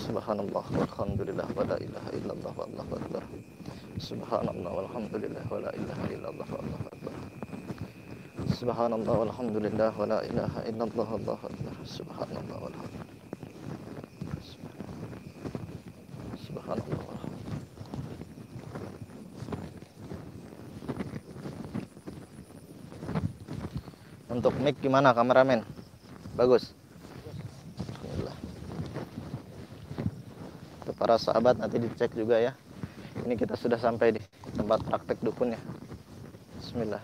Subhanallah walhamdulillah wa la ilaha illallah wallahu akbar. Subhanallah walhamdulillah wa la ilaha illallah wallahu akbar. Subhanallah walhamdulillah wa la ilaha illallah wallahu akbar. Subhanallah walhamdulillah. Subhanallah walhamdulillah. Untuk mic gimana kameramen? Bagus. Bismillah. Untuk para sahabat nanti dicek juga ya. Ini kita sudah sampai di tempat praktek dukunnya. Bismillah.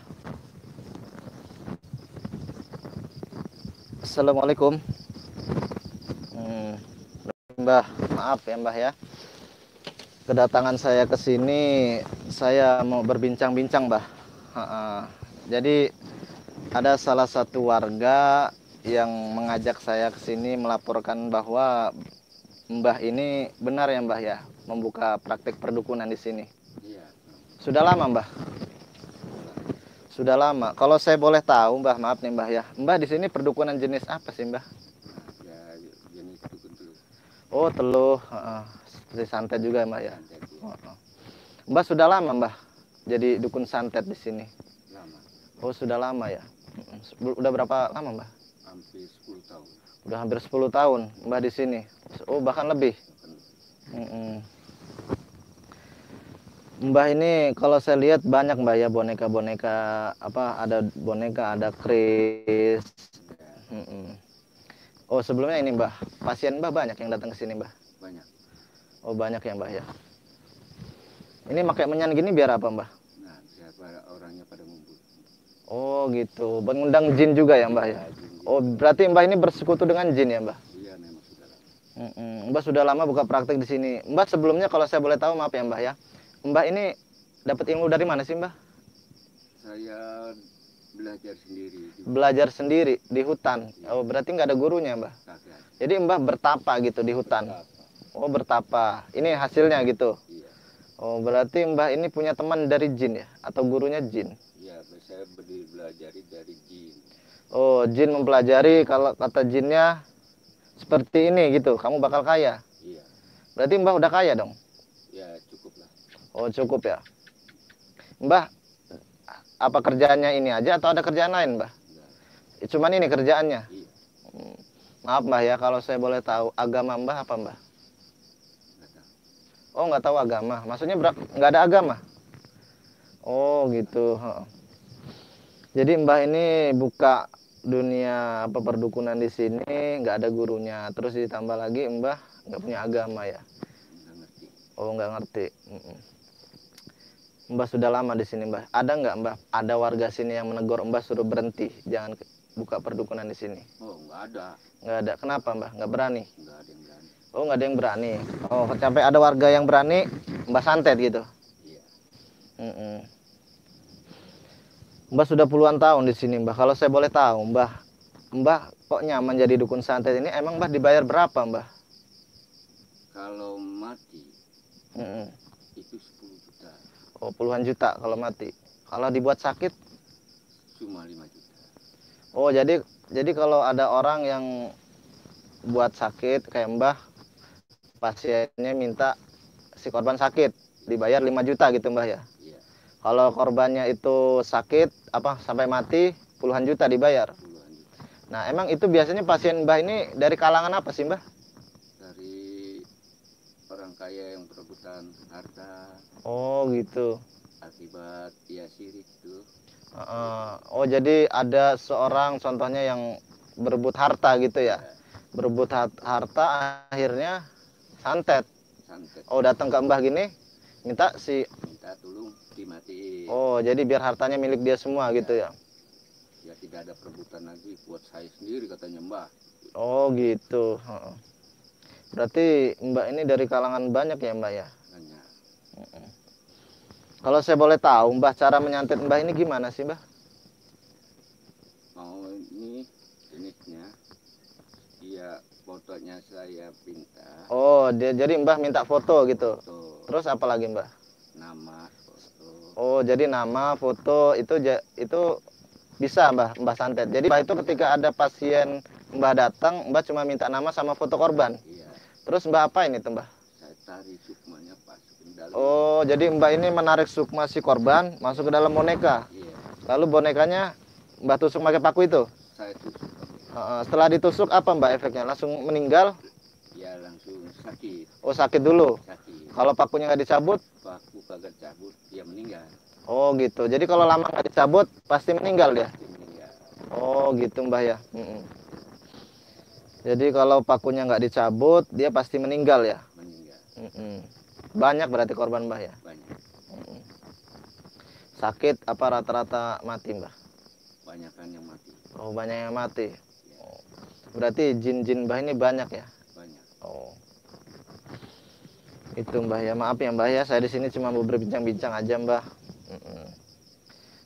Assalamualaikum. Mbah, maaf ya Mbah ya. Kedatangan saya ke sini, saya mau berbincang-bincang Mbah. Jadi ada salah satu warga yang mengajak saya ke sini melaporkan bahwa Mbah ini benar ya Mbah ya, membuka praktik perdukunan di sini. Iya. Sudah lama Mbah? Sudah lama. Kalau saya boleh tahu Mbah, maaf nih Mbah ya. Mbah di sini perdukunan jenis apa sih Mbah? Ya, jenis dukun teluh. Oh teluh, seperti santet juga Mbah ya. Santet, ya. Mbah sudah lama Mbah jadi dukun santet di sini. Lama. Oh sudah lama ya. Udah berapa lama Mbah? Hampir 10 tahun. Udah hampir 10 tahun Mbah di sini. Oh bahkan lebih. Mbah ini kalau saya lihat banyak Mbah ya boneka-boneka, apa ada boneka, ada keris. Ya, Oh sebelumnya ini Mbah, pasien Mbah banyak yang datang ke sini Mbah. banyak. Oh banyak ya Mbah ya. Ini pakai menyan gini biar apa Mbah? Nah, siapa orangnya pada ngumpul. Oh gitu, mengundang jin juga ya Mbah ya. Ya, jin-jin. Oh berarti Mbah ini bersekutu dengan jin ya Mbah. Iya, memang sudah lama. Mbah sudah lama buka praktek di sini. Mbah sebelumnya kalau saya boleh tahu maaf ya Mbah ya. Mbah ini dapat ilmu dari mana sih Mbah? Saya belajar sendiri. Belajar sendiri di hutan. Oh berarti nggak ada gurunya Mbah. Kakek. Jadi Mbah bertapa gitu di hutan. Berapa? Oh bertapa. Ini hasilnya gitu. Iya. Oh berarti Mbah ini punya teman dari jin ya? Atau gurunya jin? Iya, saya belajar dari jin. Oh jin mempelajari kalau kata jinnya seperti ini gitu. Kamu bakal kaya. Iya. Berarti Mbah udah kaya dong? Ya, cukup lah. Oh cukup ya. Mbah apa kerjaannya ini aja atau ada kerjaan lain Mbah? Enggak. Cuman ini kerjaannya. Iya. Maaf Mbah ya kalau saya boleh tahu agama Mbah apa Mbah? Enggak tahu. Oh nggak tahu agama. Maksudnya nggak ada agama? Oh gitu. Jadi Mbah ini buka dunia perdukunan di sini nggak ada gurunya. Terus ditambah lagi Mbah nggak punya agama ya? Enggak ngerti. Oh nggak ngerti. Mbah sudah lama di sini Mbah. Ada nggak Mbah? Ada warga sini yang menegur Mbah suruh berhenti, jangan buka perdukunan di sini? Oh, enggak ada. Nggak ada. Kenapa Mbah? Nggak berani? Enggak ada yang berani. Oh nggak ada yang berani. Oh sampai ada warga yang berani Mbah santet gitu. Iya. Mbah sudah puluhan tahun di sini Mbah. Kalau saya boleh tahu Mbah kok nyaman jadi dukun santet ini? Emang Mbah dibayar berapa Mbah? Kalau mati itu 10 juta. Oh puluhan juta kalau mati. Kalau dibuat sakit? Cuma 5 juta. Oh jadi kalau ada orang yang buat sakit kayak Mbah, pasiennya minta si korban sakit dibayar 5 juta gitu Mbah ya. Iya, Kalau korbannya itu sakit sampai mati puluhan juta dibayar. puluhan juta. Nah, emang itu biasanya pasien Mbah ini dari kalangan apa sih Mbah? Dari orang kaya yang perebutan harta Oh, gitu. akibat ya sirik itu. Oh, jadi ada seorang contohnya yang berebut harta gitu ya. Ya, Berebut harta akhirnya santet. santet. Oh, datang ke Mbah gini minta Minta tolong dimatiin. Oh, jadi biar hartanya milik dia semua gitu ya. Ya tidak ada perebutan lagi buat saya sendiri katanya Mbah. Oh, gitu. Berarti Mbak ini dari kalangan banyak ya Mbak ya? Banyak. Kalau saya boleh tahu Mbah cara menyantet Mbah ini gimana sih Mbah? Mau ini jenisnya. Iya, fotonya saya minta. Oh, jadi Mbah minta foto gitu. Foto, Terus apa lagi Mbah? nama, foto. Oh, jadi nama, foto itu bisa Mbah santet. Jadi Mbah itu ketika ada pasien Mbah datang, Mbah cuma minta nama sama foto korban. Iya. Terus Mbah apa ini tuh Mbah? Saya tarik sukmanya masukin dalam. Oh, jadi Mbah ini menarik sukma si korban masuk ke dalam boneka. Iya, Lalu bonekanya Mbah tusuk pakai paku itu. saya tusuk pakai. Setelah ditusuk apa Mbah efeknya? Langsung meninggal? Ya langsung sakit, Oh, sakit dulu. sakit. Kalau pakunya nggak dicabut? Paku kagak cabut, dia meninggal. Oh gitu. Jadi kalau lama nggak dicabut pasti meninggal dia. Dia meninggal. Oh gitu Mbah ya. Jadi kalau pakunya nggak dicabut dia pasti meninggal ya. Meninggal. Banyak berarti korban Mbah ya. Banyak. Sakit apa rata-rata mati Mbah? Banyakan yang mati. Oh banyak yang mati. Ya, Oh. Berarti jin-jin Mbah ini banyak ya. banyak. Oh. Itu Mbah ya. Maaf ya Mbah ya. Saya di sini cuma mau berbincang-bincang aja Mbah.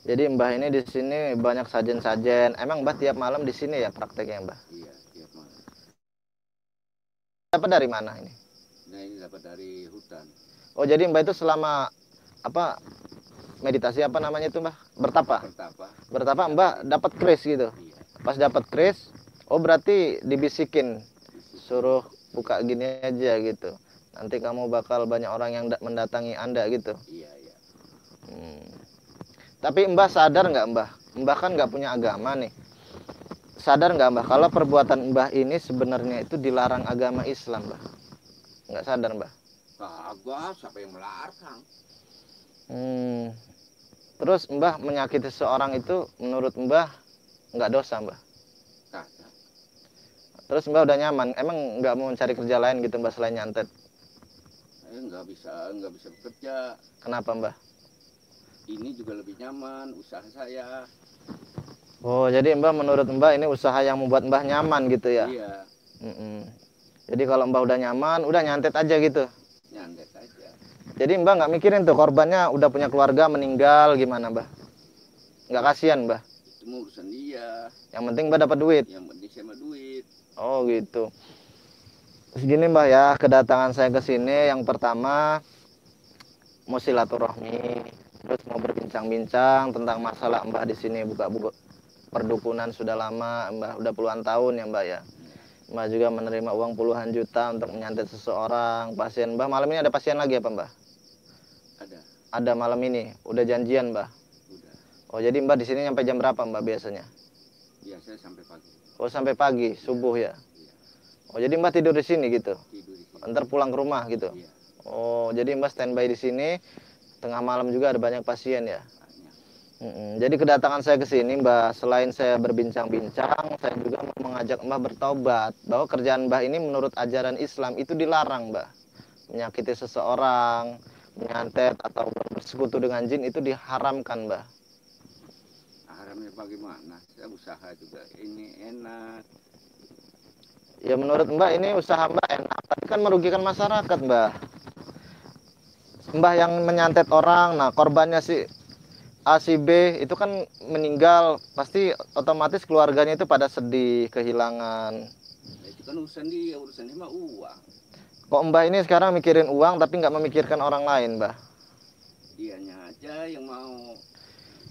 Jadi Mbah ini di sini banyak sajen-sajen. Emang Mbah tiap malam di sini ya prakteknya Mbah? Iya, tiap malam. Dapat dari mana ini? Nah ini dapat dari hutan. Oh jadi Mbah itu selama apa meditasi apa namanya itu Mbah? Bertapa. Pertapa. Bertapa Mbah dapat kris gitu. Iya. Pas dapat kris, oh berarti dibisikin suruh buka gini aja gitu. Nanti kamu bakal banyak orang yang mendatangi Anda gitu. Iya, iya. Tapi Mbah sadar nggak Mbah? Mbah kan nggak punya agama nih. Sadar nggak Mbah kalau perbuatan Mbah ini sebenarnya itu dilarang agama Islam Mbah? Nggak sadar Mbah? Kagak, siapa yang melarang? Terus Mbah menyakiti seseorang itu menurut Mbah nggak dosa Mbah? Kagak. Terus Mbah udah nyaman, emang nggak mau cari kerja lain gitu Mbah selain nyantet? Saya nggak bisa bekerja. Kenapa Mbah? Ini juga lebih nyaman usaha saya. Oh jadi Mbah menurut Mbah ini usaha yang membuat Mbah nyaman gitu ya? Iya, Jadi kalau Mbah udah nyaman, udah nyantet aja gitu? nyandet aja. Jadi Mbah nggak mikirin tuh korbannya udah punya keluarga meninggal gimana Mbah? Nggak kasihan Mbah? Itu mah urusan dia. Yang penting Mbah dapat duit? Yang penting sama duit. Oh gitu. Terus gini Mbah ya, kedatangan saya ke sini yang pertama mau silaturahmi, terus mau berbincang-bincang tentang masalah Mbah di sini buka perdukunan sudah lama, Mbah udah puluhan tahun ya Mbah ya. Mbah juga menerima uang puluhan juta untuk menyantet seseorang pasien. Mbah malam ini ada pasien lagi apa Mbah? Ada. Ada malam ini, udah janjian Mbah. Udah. Oh jadi Mbah di sini sampai jam berapa Mbah biasanya? Biasanya sampai pagi. Oh sampai pagi, subuh ya. Iya. Oh jadi Mbah tidur di sini gitu. Tidur di sini. Ntar pulang ke rumah gitu. Iya. Oh jadi Mbah standby di sini. Tengah malam juga ada banyak pasien ya. Banyak. Jadi kedatangan saya ke sini Mbah, selain saya berbincang-bincang, saya juga mau mengajak Mbah bertaubat bahwa kerjaan Mbah ini menurut ajaran Islam itu dilarang Mbah. Menyakiti seseorang, menyantet atau bersekutu dengan jin itu diharamkan Mbah. Haramnya bagaimana? Saya usaha juga. Ini enak. Ya menurut Mbah ini usaha Mbah enak, tapi kan merugikan masyarakat Mbah. Mbah yang menyantet orang, nah korbannya si A si B itu kan meninggal, pasti otomatis keluarganya itu pada sedih, kehilangan. Nah, itu kan urusan dia mah uang. Kok Mbah ini sekarang mikirin uang tapi nggak memikirkan orang lain Mbah? Dianya aja yang mau.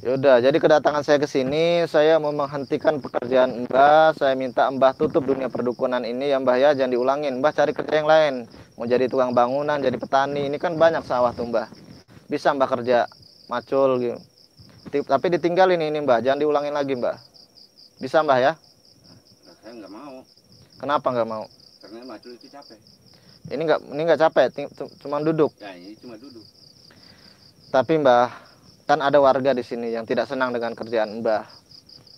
Yaudah, jadi kedatangan saya ke sini, saya mau menghentikan pekerjaan Mbah. Saya minta Mbah tutup dunia perdukunan ini ya Mbah ya, jangan diulangin. Mbah cari kerja yang lain. Mau jadi tukang bangunan, jadi petani, ini kan banyak sawah tuh Mbah. Bisa Mbah kerja macul gitu. Tapi ditinggalin ini Mbah, jangan diulangin lagi Mbah. Bisa Mbah ya? Nah, saya nggak mau. Kenapa nggak mau? Karena macul itu capek. Ini nggak capek, cuma duduk. Ya ini cuma duduk. Tapi Mbah, kan ada warga di sini yang tidak senang dengan kerjaan Mbah.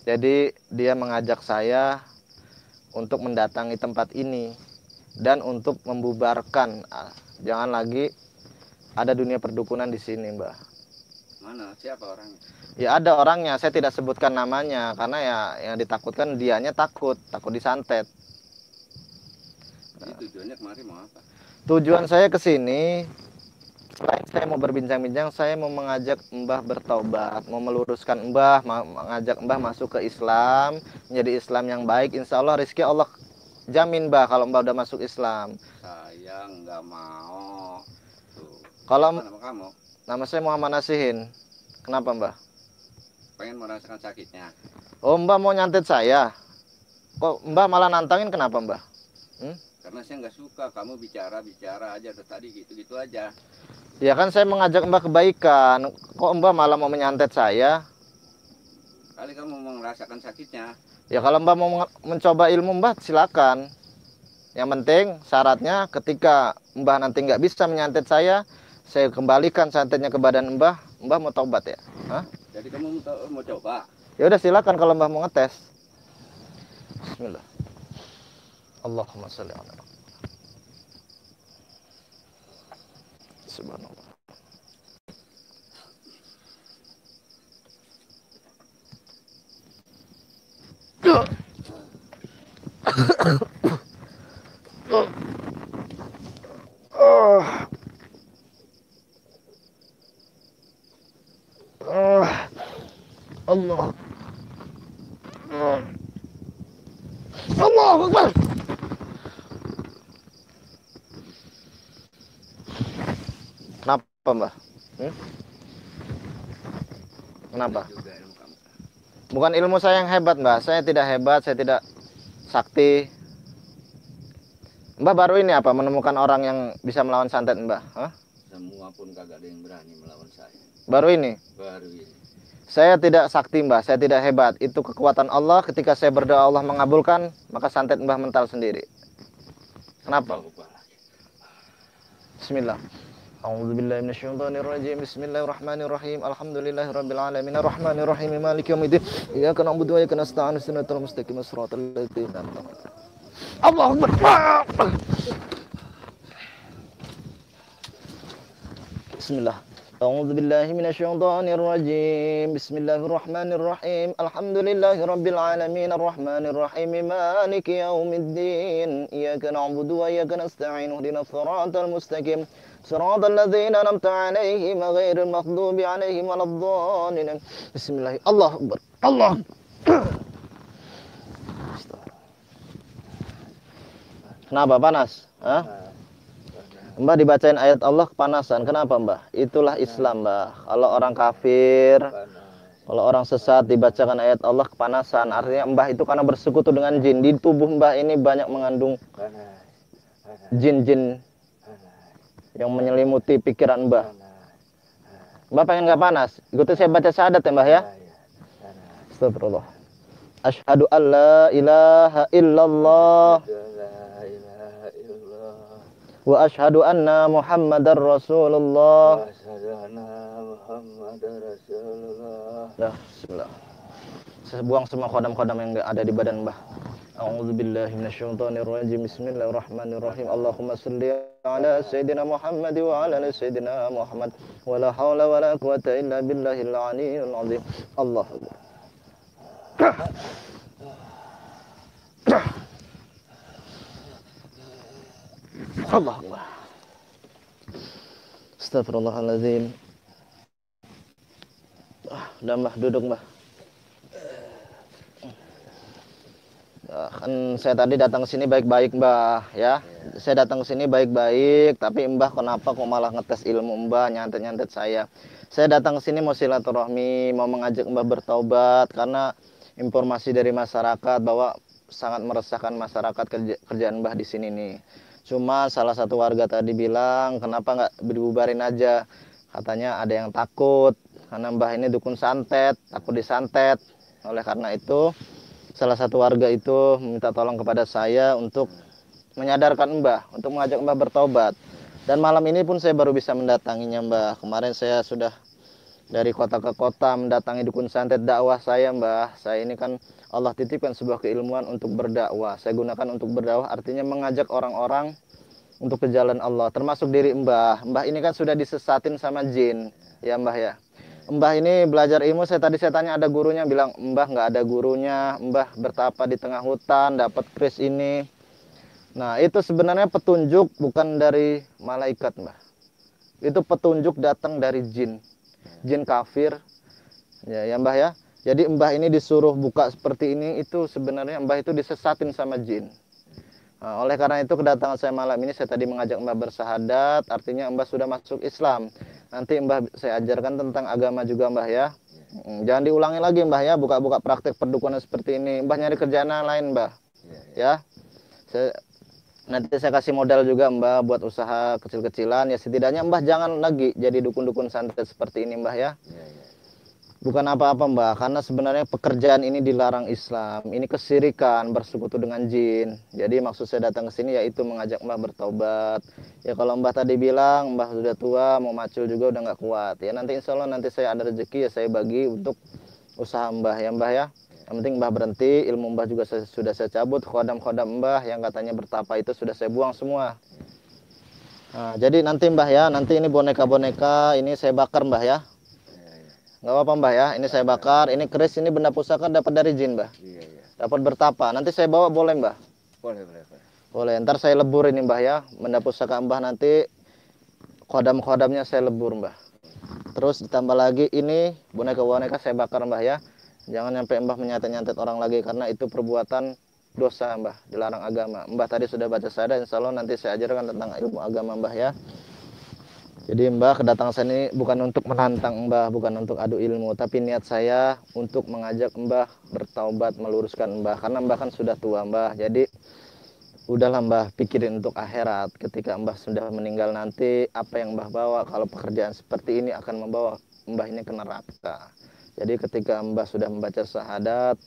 Jadi dia mengajak saya untuk mendatangi tempat ini dan untuk membubarkan. Jangan lagi ada dunia perdukunan di sini, Mbah. Mana? Siapa orangnya? Ya ada orangnya, saya tidak sebutkan namanya karena ya yang ditakutkan dianya takut disantet. Jadi tujuannya kemarin mau apa? Tujuan saya ke sini selain saya mau berbincang-bincang, saya mau mengajak Mbah bertaubat, mau meluruskan Mbah, mengajak Mbah masuk ke Islam, menjadi Islam yang baik. Insya Allah rezeki Allah jamin Mbah kalau Mbah udah masuk Islam. Saya nggak mau. Tuh. Kalau Apa nama kamu? nama saya Muhammad Nasihin. Kenapa Mbah? Pengen merasakan sakitnya. Oh Mbah mau nyantet saya. Kok Mbah malah nantangin kenapa Mbah? Karena saya nggak suka kamu bicara aja dari tadi gitu-gitu aja. Ya kan saya mengajak Mbah kebaikan. Kok Mbah malah mau menyantet saya? Kali kamu mau merasakan sakitnya. Ya kalau Mbah mau mencoba ilmu Mbah silakan. Yang penting syaratnya ketika Mbah nanti nggak bisa menyantet saya kembalikan santetnya ke badan Mbah. Mbah mau taubat ya? Hah? Jadi kamu mau coba? Ya udah silakan kalau Mbah mau ngetes. Bismillah. Allahumma sholli ala Muhammad. Subhanallah. Allah. Allahu Akbar. Kenapa, Mbah? Kenapa? Juga ilmu kamu. Bukan ilmu saya yang hebat, Mbah. Saya tidak hebat, saya tidak sakti. Mbah baru ini apa? Menemukan orang yang bisa melawan santet, Mbah? Hah? Semua pun kagak ada yang berani melawan saya. Baru ini? Baru ini. Saya tidak sakti, Mbah. Saya tidak hebat. Itu kekuatan Allah. Ketika saya berdoa Allah mengabulkan, maka santet Mbah mental sendiri. Kenapa? Bismillah. A'udzubillahi minasyaitonirrajim. Bismillahirrahmanirrahim. Alhamdulillahirabbil alamin. Arrahmanirrahim. Maliki yaumiddin. Iyyaka na'budu wa iyyaka nasta'in. Shiratal mustaqim. Shiratal ladzina an'amta 'alaihim. Allahu Akbar. Bismillah. A'udzubillahi minasyaitonirrajim. Bismillahirrahmanirrahim. Alhamdulillahirabbil alamin. Arrahmanirrahim. Maliki yaumiddin. Iyyaka na'budu wa iyyaka nasta'in. Ihdinas shiratal mustaqim. Shiratal ladzina an'amta 'alaihim ghairil maghdubi 'alaihim waladdallin. Bismillah. Allahu Akbar. Allah. Kenapa panas? Hah? Mbah dibacain ayat Allah kepanasan. Kenapa, Mbah? Itulah Islam, Mbah. Kalau orang kafir, kalau orang sesat dibacakan ayat Allah kepanasan. Artinya Mbah itu karena bersekutu dengan jin. Di tubuh Mbah ini banyak mengandung jin-jin yang menyelimuti pikiran Mbah. Mbah pengen nggak panas? Ikuti saya baca syahadat ya, Mbah ya. Astagfirullah. Asyhadu an la ilaha illallah wa asyhadu anna Muhammadar Rasulullah. Dah, bismillah. Saya buang semua kodam-kodam yang ada di badan Mbah. A'udzubillahi minasyaitonirrajim. Bismillahirrahmanirrahim. Allahumma shalli ala sayyidina Muhammad wa ala ali sayyidina Muhammad. Wa la haula wa la quwwata illa billahil aliyyil azim. Allahu Akbar. Allah Akbar. Astagfirullahaladzim. Udah Mbah, duduk Mbah. Kan saya tadi datang ke sini baik-baik Mbah ya. Saya datang ke sini baik-baik, tapi Mbah kenapa kok malah ngetes ilmu Mbah, nyantet-nyantet saya. Saya datang ke sini mau silaturahmi, mau mengajak Mbah bertaubat karena informasi dari masyarakat bahwa sangat meresahkan masyarakat kerjaan Mbah di sini nih. Cuma salah satu warga tadi bilang, kenapa nggak dibubarin aja? Katanya ada yang takut, karena Mbah ini dukun santet, takut disantet. Oleh karena itu, salah satu warga itu meminta tolong kepada saya untuk menyadarkan Mbah, untuk mengajak Mbah bertobat. Dan malam ini pun saya baru bisa mendatanginya Mbah. Kemarin saya sudah dari kota ke kota mendatangi dukun santet dakwah saya Mbah. Saya ini kan Allah titipkan sebuah keilmuan untuk berdakwah. Saya gunakan untuk berdakwah artinya mengajak orang-orang untuk ke jalan Allah. Termasuk diri Mbah. Mbah ini kan sudah disesatin sama jin. Ya Mbah ya. Mbah ini belajar ilmu. Saya tanya ada gurunya. Bilang Mbah nggak ada gurunya. Mbah bertapa di tengah hutan. Dapat kris ini. Nah itu sebenarnya petunjuk bukan dari malaikat Mbah. Itu petunjuk datang dari jin. Jin kafir. Ya Mbah ya. Jadi Mbah ini disuruh buka seperti ini, itu sebenarnya Mbah itu disesatin sama jin. Nah, oleh karena itu kedatangan saya malam ini, saya tadi mengajak Mbah bersahadat, artinya Mbah sudah masuk Islam. Nanti Mbah saya ajarkan tentang agama juga Mbah ya. Jangan diulangi lagi Mbah ya, buka-buka praktek perdukunan seperti ini. Mbah nyari kerjaan lain Mbah. Ya. Nanti saya kasih modal juga Mbah buat usaha kecil-kecilan ya, setidaknya Mbah jangan lagi jadi dukun-dukun santet seperti ini Mbah ya. Iya, iya. Bukan apa-apa Mbah, karena sebenarnya pekerjaan ini dilarang Islam. Ini kesirikan, bersekutu dengan jin. Jadi maksud saya datang ke sini yaitu mengajak Mbah bertaubat. Ya kalau Mbah tadi bilang Mbah sudah tua, mau macul juga udah nggak kuat. Ya nanti insya Allah nanti saya ada rezeki ya saya bagi untuk usaha Mbah ya Mbah ya. Yang penting Mbah berhenti, ilmu Mbah juga sudah saya cabut, khodam-khodam Mbah yang katanya bertapa itu sudah saya buang semua. Nah, jadi nanti Mbah ya, nanti ini boneka-boneka ini saya bakar Mbah ya. Iya, iya. Nggak apa-apa Mbah ya, ini saya bakar, ini keris, ini benda pusaka dapat dari jin Mbah. Iya, iya. Dapat bertapa, nanti saya bawa boleh Mbah? Boleh, boleh, boleh. Boleh, ntar saya lebur ini Mbah ya, benda pusaka Mbah nanti khodam-khodamnya saya lebur Mbah. Terus ditambah lagi ini boneka-boneka saya bakar Mbah ya. Jangan sampai Mbah menyantet-nyantet orang lagi karena itu perbuatan dosa Mbah, dilarang agama. Mbah tadi sudah baca syahadat, insya Allah nanti saya ajarkan tentang ilmu agama Mbah ya. Jadi Mbah kedatangan saya ini bukan untuk menantang Mbah, bukan untuk adu ilmu, tapi niat saya untuk mengajak Mbah bertaubat, meluruskan Mbah. Karena Mbah kan sudah tua Mbah, jadi udahlah Mbah pikirin untuk akhirat. Ketika Mbah sudah meninggal nanti, apa yang Mbah bawa kalau pekerjaan seperti ini akan membawa Mbah ini ke neraka. Jadi ketika Mbah sudah membaca syahadat,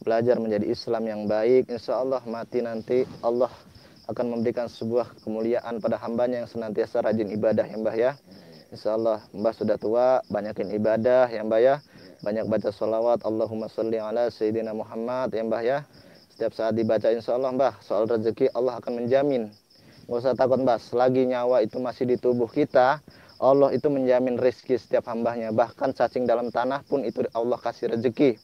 belajar menjadi Islam yang baik, insya Allah mati nanti Allah akan memberikan sebuah kemuliaan pada hambanya yang senantiasa rajin ibadah ya Mbah ya. Insya Allah Mbah sudah tua, banyakin ibadah ya Mbah ya. Banyak baca sholawat, Allahumma sholli ala Sayyidina Muhammad ya Mbah ya. Setiap saat dibaca insya Allah Mbah, soal rezeki Allah akan menjamin. Nggak usah takut Mbah, selagi nyawa itu masih di tubuh kita, Allah itu menjamin rezeki setiap hambanya. Bahkan cacing dalam tanah pun itu Allah kasih rezeki.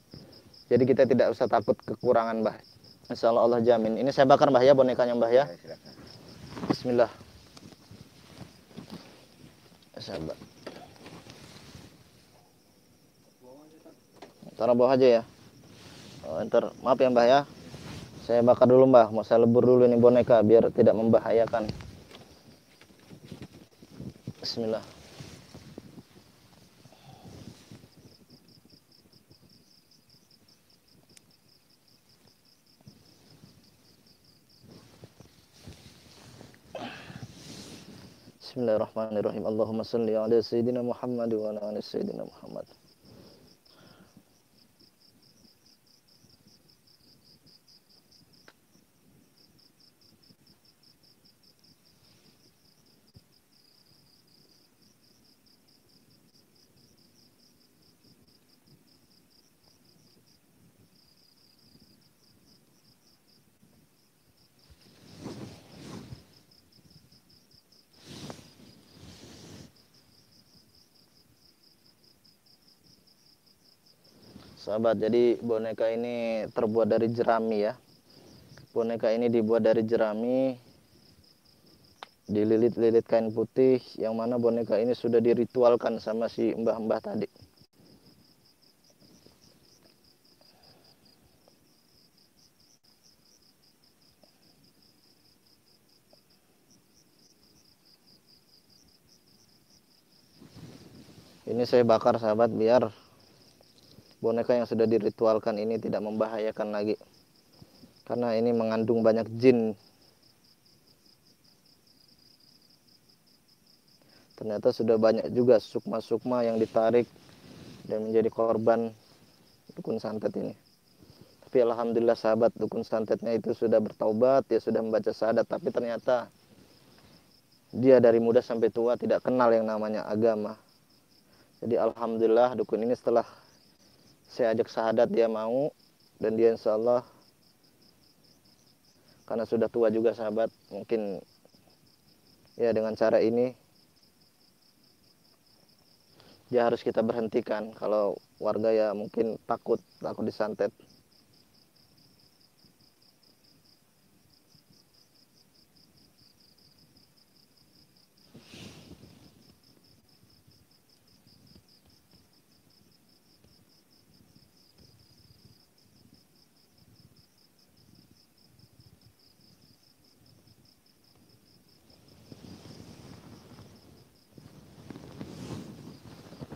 Jadi kita tidak usah takut kekurangan Mbah. Insya Allah Allah jamin. Ini saya bakar Mbah ya bonekanya Mbah ya. Ya, silakan. Bismillah. Sabar. Taruh bawah aja ya. Oh, ntar maaf ya Mbah ya. Saya bakar dulu Mbah. Mau saya lebur dulu ini boneka biar tidak membahayakan. Bismillah. Bismillahirrahmanirrahim. Allahumma salli ala Sayyidina Muhammad wa ala ali Sayyidina Muhammad. Sahabat, jadi boneka ini terbuat dari jerami ya. Boneka ini dibuat dari jerami, dililit-lilit kain putih, yang mana boneka ini sudah diritualkan sama si mbah-mbah tadi. Ini saya bakar sahabat biar boneka yang sudah diritualkan ini tidak membahayakan lagi. Karena ini mengandung banyak jin. Ternyata sudah banyak juga sukma-sukma yang ditarik dan menjadi korban dukun santet ini. Tapi alhamdulillah sahabat, dukun santetnya itu sudah bertaubat, dia sudah membaca syahadat, tapi ternyata dia dari muda sampai tua tidak kenal yang namanya agama. Jadi alhamdulillah dukun ini setelah saya ajak syahadat dia mau, dan dia insya Allah karena sudah tua juga sahabat, mungkin ya dengan cara ini dia harus kita berhentikan. Kalau warga ya mungkin takut disantet.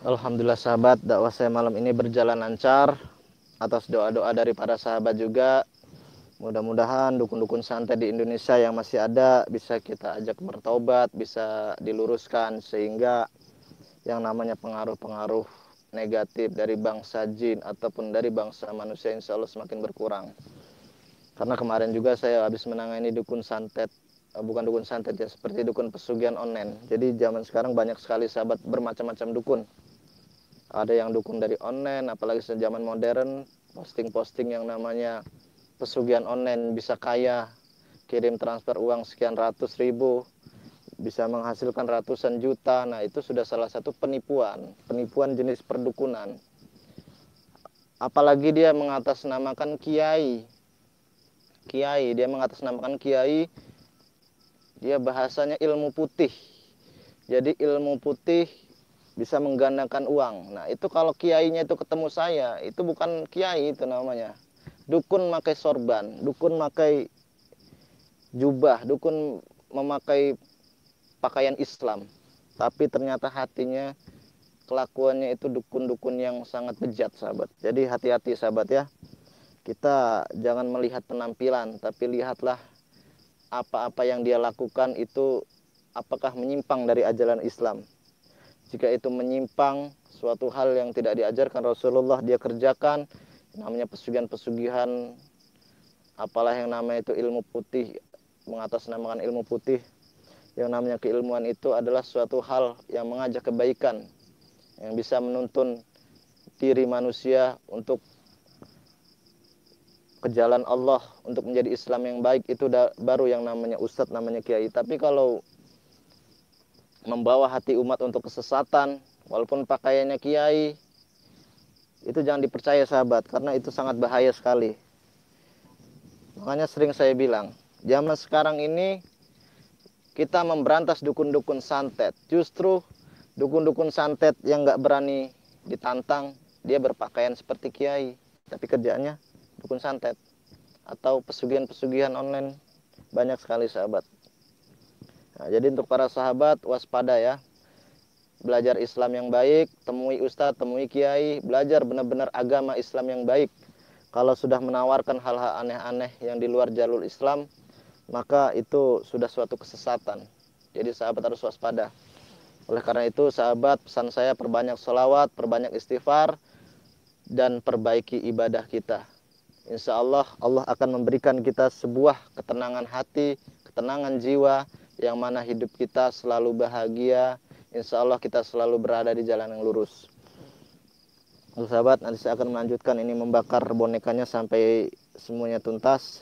Alhamdulillah sahabat, dakwah saya malam ini berjalan lancar atas doa-doa dari para sahabat juga. Mudah-mudahan dukun-dukun santet di Indonesia yang masih ada bisa kita ajak bertobat, bisa diluruskan sehingga yang namanya pengaruh-pengaruh negatif dari bangsa jin ataupun dari bangsa manusia insya Allah semakin berkurang. Karena kemarin juga saya habis menangani dukun santet, bukan dukun santet ya, seperti dukun pesugihan online. Jadi zaman sekarang banyak sekali sahabat bermacam-macam dukun. Ada yang dukun dari online, apalagi sejaman modern, posting-posting yang namanya pesugihan online bisa kaya, kirim transfer uang sekian ratus ribu, bisa menghasilkan ratusan juta. Nah itu sudah salah satu penipuan jenis perdukunan. Apalagi dia mengatasnamakan kiai, dia mengatasnamakan kiai, dia bahasanya ilmu putih. Jadi ilmu putih bisa menggandakan uang. Nah itu kalau kiainya itu ketemu saya, itu bukan kiai itu namanya. Dukun memakai sorban, dukun memakai jubah, dukun memakai pakaian Islam. Tapi ternyata hatinya, kelakuannya itu dukun-dukun yang sangat bejat sahabat. Jadi hati-hati sahabat ya. Kita jangan melihat penampilan, tapi lihatlah apa-apa yang dia lakukan itu apakah menyimpang dari ajaran Islam. Jika itu menyimpang, suatu hal yang tidak diajarkan Rasulullah dia kerjakan, namanya pesugihan-pesugihan, apalah yang namanya itu ilmu putih, mengatasnamakan ilmu putih. Yang namanya keilmuan itu adalah suatu hal yang mengajak kebaikan, yang bisa menuntun diri manusia untuk ke jalan Allah, untuk menjadi Islam yang baik. Itu baru yang namanya ustadz, namanya kiai. Tapi kalau membawa hati umat untuk kesesatan, walaupun pakaiannya kiai, itu jangan dipercaya sahabat, karena itu sangat bahaya sekali. Makanya sering saya bilang, zaman sekarang ini kita memberantas dukun-dukun santet. Justru dukun-dukun santet yang gak berani ditantang, dia berpakaian seperti kiai, tapi kerjaannya dukun santet. Atau pesugihan-pesugihan online, banyak sekali sahabat. Nah, jadi untuk para sahabat, waspada ya. Belajar Islam yang baik, temui ustadz, temui kiai, belajar benar-benar agama Islam yang baik. Kalau sudah menawarkan hal-hal aneh-aneh yang di luar jalur Islam, maka itu sudah suatu kesesatan. Jadi sahabat harus waspada. Oleh karena itu sahabat, pesan saya perbanyak sholawat, perbanyak istighfar, dan perbaiki ibadah kita. Insya Allah, Allah akan memberikan kita sebuah ketenangan hati, ketenangan jiwa, yang mana hidup kita selalu bahagia. Insya Allah kita selalu berada di jalan yang lurus. Sahabat, nanti saya akan melanjutkan ini membakar bonekanya sampai semuanya tuntas.